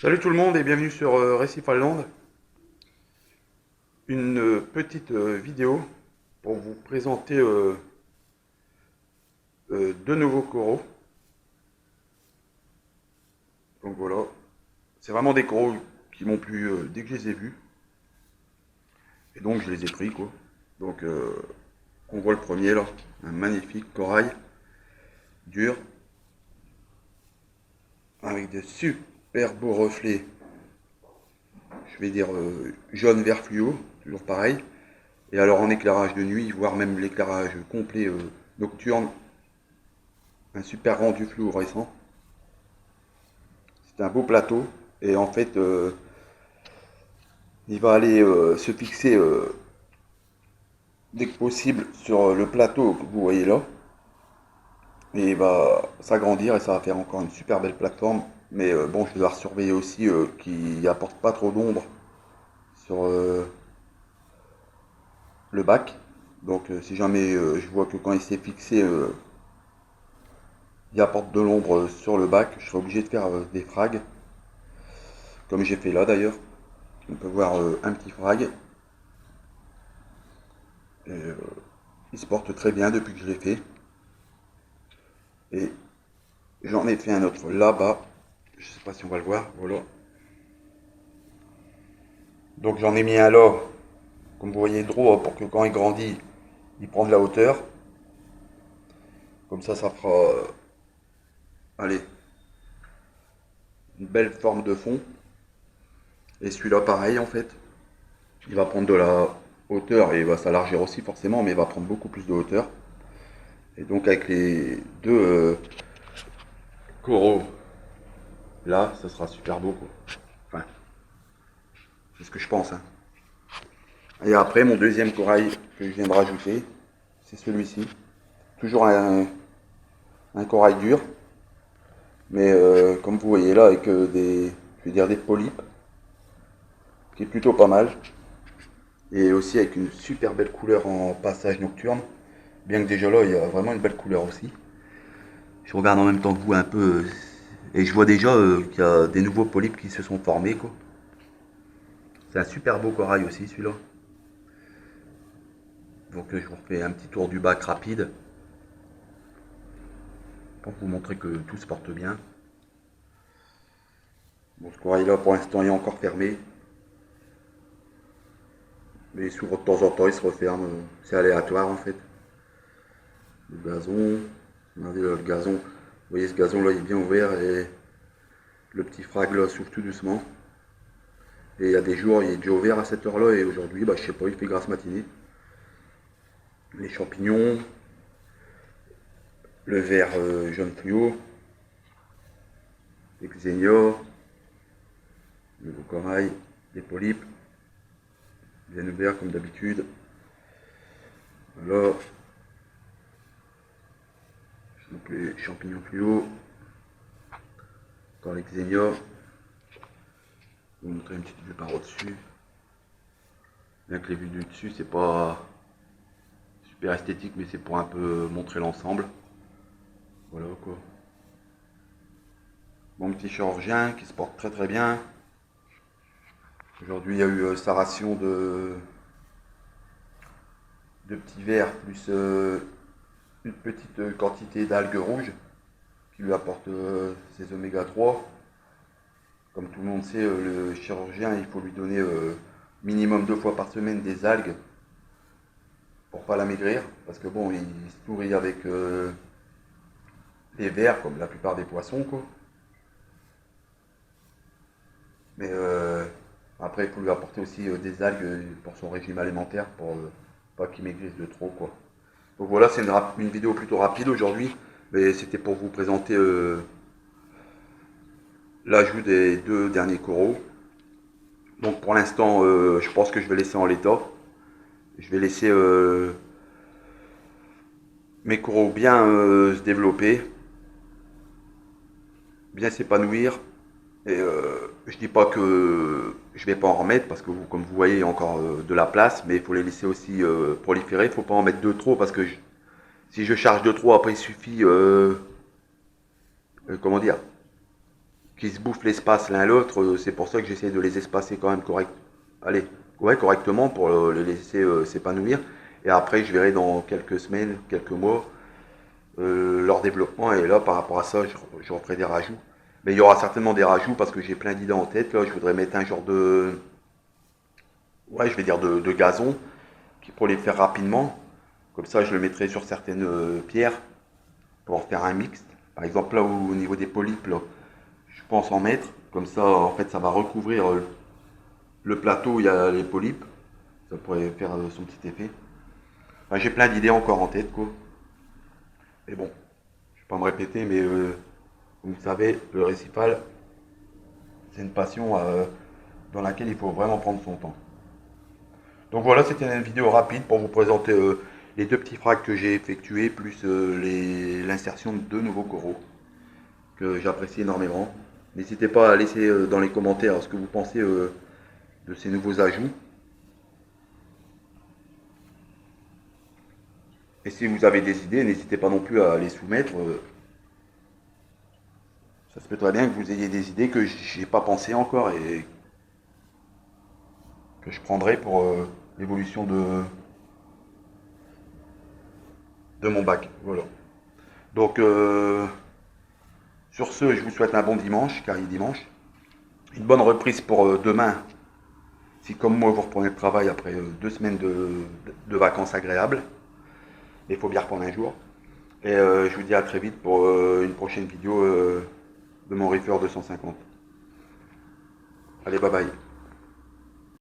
Salut tout le monde et bienvenue sur Récif Island. Une petite vidéo pour vous présenter deux nouveaux coraux. Donc voilà, c'est vraiment des coraux qui m'ont plu dès que je les ai vus. Et donc je les ai pris quoi. Donc on voit le premier là, un magnifique corail dur avec de super beaux reflets. Je vais dire jaune vert fluo, toujours pareil. Et alors en éclairage de nuit, voire même l'éclairage complet nocturne, un super rendu fluorescent. C'est un beau plateau et en fait il va aller se fixer dès que possible sur le plateau que vous voyez là et il va s'agrandir et ça va faire encore une super belle plateforme. Mais bon, je dois surveiller aussi qu'il apporte pas trop d'ombre sur le bac. Donc si jamais je vois que quand il s'est fixé il apporte de l'ombre sur le bac, je serai obligé de faire des frags comme j'ai fait là d'ailleurs. On peut voir un petit frag. Et, il se porte très bien depuis que je l'ai fait. Et j'en ai fait un autre là-bas. Je sais pas si on va le voir. Voilà. Donc j'en ai mis un là, comme vous voyez, droit pour que quand il grandit, il prend de la hauteur. Comme ça fera, allez, une belle forme de fond. Et celui-là, pareil en fait. Il va prendre de la hauteur et il va s'élargir aussi forcément, mais il va prendre beaucoup plus de hauteur. Et donc avec les deux coraux là, ça sera super beau quoi. Enfin, c'est ce que je pense. Hein. Et après, mon deuxième corail que je viens de rajouter, c'est celui-ci. Toujours un corail dur, mais comme vous voyez là, avec je vais dire des polypes, qui est plutôt pas mal. Et aussi avec une super belle couleur en passage nocturne. Bien que déjà là, il y a vraiment une belle couleur aussi. Je regarde en même temps que vous un peu, et je vois déjà qu'il y a des nouveaux polypes qui se sont formés, quoi. C'est un super beau corail aussi, celui-là. Donc je vous refais un petit tour du bac rapide, pour vous montrer que tout se porte bien. Bon, ce corail-là, pour l'instant, il est encore fermé. Mais il s'ouvre de temps en temps, il se referme. C'est aléatoire, en fait. Le gazon. Regardez là, le gazon. Vous voyez, ce gazon-là, il est bien ouvert. Et le petit frag, là, s'ouvre tout doucement. Et il y a des jours, il est déjà ouvert à cette heure-là. Et aujourd'hui, bah, je sais pas, il fait grasse matinée. Les champignons. Le vert jaune fluo. Les xénias. Le beau corail. Les polypes. Bien ouvert, comme d'habitude. Voilà. Donc les champignons fluo. Encore les xénias. Je vais vous montrer une petite vue par au-dessus. Bien que les vues du dessus, c'est pas super esthétique, mais c'est pour un peu montrer l'ensemble. Voilà quoi. Mon petit chirurgien qui se porte très très bien. Aujourd'hui, il y a eu sa ration de petits verres plus une petite quantité d'algues rouges qui lui apporte ses oméga 3. Comme tout le monde sait, le chirurgien, il faut lui donner minimum 2 fois par semaine des algues pour pas la maigrir. Parce que bon, il se nourrit avec les vers, comme la plupart des poissons, quoi. Mais après, il faut lui apporter aussi des algues pour son régime alimentaire, pour pas qu'il maigrisse de trop, quoi. Donc voilà, c'est une vidéo plutôt rapide aujourd'hui, mais c'était pour vous présenter l'ajout des deux derniers coraux. Donc pour l'instant, je pense que je vais laisser en l'état. Je vais laisser mes coraux bien se développer, bien s'épanouir. Et je dis pas que je vais pas en remettre parce que vous, comme vous voyez, il y a encore de la place, mais il faut les laisser aussi proliférer. Il faut pas en mettre de trop parce que si je charge de trop, après il suffit, comment dire, qui se bouffent l'espace l'un l'autre. C'est pour ça que j'essaie de les espacer quand même correctement pour les laisser s'épanouir. Et après, je verrai dans quelques semaines, quelques mois, leur développement. Et là, par rapport à ça, je referai des rajouts. Mais il y aura certainement des rajouts parce que j'ai plein d'idées en tête. Là, je voudrais mettre un genre de, ouais, je vais dire de gazon pour les faire rapidement. Comme ça, je le mettrai sur certaines pierres pour en faire un mixte. Par exemple, là au niveau des polypes, là, je pense en mettre. Comme ça, en fait, ça va recouvrir le plateau où il y a les polypes. Ça pourrait faire son petit effet. Enfin, j'ai plein d'idées encore en tête, quoi. Mais bon, je vais pas me répéter, mais vous savez, le récipal, c'est une passion dans laquelle il faut vraiment prendre son temps. Donc voilà, c'était une vidéo rapide pour vous présenter les deux petits fracs que j'ai effectués, plus l'insertion de deux nouveaux coraux que j'apprécie énormément. N'hésitez pas à laisser dans les commentaires ce que vous pensez de ces nouveaux ajouts. Et si vous avez des idées, n'hésitez pas non plus à les soumettre. Ça se peut très bien que vous ayez des idées que j'ai pas pensé encore et que je prendrai pour l'évolution de mon bac. Voilà. Donc sur ce, je vous souhaite un bon dimanche, car il est dimanche. Une bonne reprise pour demain, si comme moi vous reprenez le travail après 2 semaines de vacances agréables. Il faut bien reprendre un jour. Et je vous dis à très vite pour une prochaine vidéo de mon Reefer 250. Allez, bye bye.